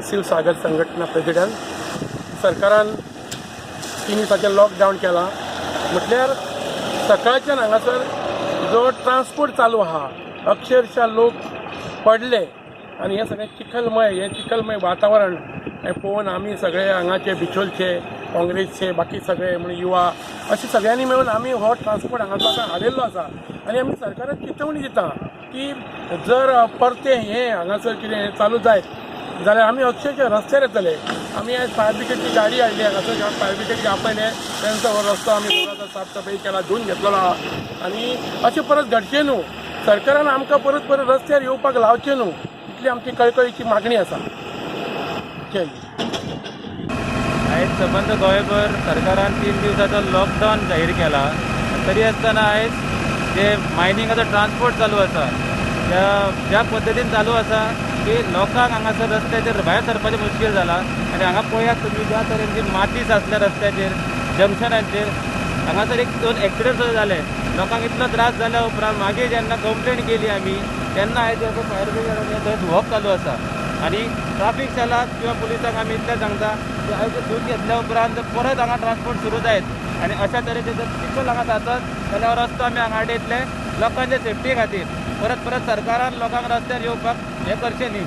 शिवसागर संघटना प्रेसिडेंट. सरकारान 3 दिसांचे लॉकडावन केला. म्हटल्यार सकाळच्यान हांगासर जो ट्रान्सपोर्ट चालू आहा अक्षरशः लोक पडले आनी हे सगळें चिखलमय वातावरण हें पळोवन आमी सगळे हांगाचे बिचोलचे, काँग्रेसचे, बाकी सगळे म्हणजे युवा अशें सगळ्यांनी मेळून आमी हो ट्रान्सपोर्ट हांगासर आतां हाडिल्लो आसा. आनी आमी सरकाराक चिंतवणी दिता की जर परते हें हांगासर कितें चालू जायत जाल्यार आमी अक्षरशः रस्त्यार येतले. आमी आयज फायर ब्रिगेडची गाडी हाडली हांगासर, फायर ब्रिगेडची आपयले, तांचो हो रस्तो आमी साफ सफाई केला, धुवन घेतलेलो आहा. आनी अशें परत घडचें न्हू, सरकारान आमकां परत परत रस्त्यार येवपाक लावचें न्हू, इतली आमची कळकळीची मागणी आसा. जय आयज सबंद गोंयभर सरकारान 3 दिवसाचो लॉकडावन जाहीर केला. तरी आसतना आयज जे मायनिंगाचो ट्रान्सपोर्ट चालू आसा ज्या पद्दतीन चालू आसा की लोकांक हांगासर रस्त्याचेर भायर सरपाचें मुश्कील जाला. आनी हांगा पळयात तुमी ज्या तरेन जी माती साचल्या रस्त्याचेर, जंक्शनाचेर, हांगासर 1-2 एक्सिडंट सुद्दां जाले. लोकांक इतलो त्रास जाल्या उपरांत मागीर जेन्ना कंप्लेंट केली आमी तेन्ना आयज फायर ब्रिगेडान थंय धुवप चालू आसा. आनी ट्राफीक सेलाक किंवा पुलिसांक आमी इतलें सांगता की आयज धुवन घेतल्या उपरांत परत हांगा ट्रान्सपोर्ट सुरू जायत आनी अशा तरेचे जर चिखल हांगा जातात जाल्यार रस्तो आमी हांगा हाडयतले लोकांच्या सेफ्टी खातीर. परत सरकारान लोकांक रस्त्यार येवपाक हें करचें न्ही.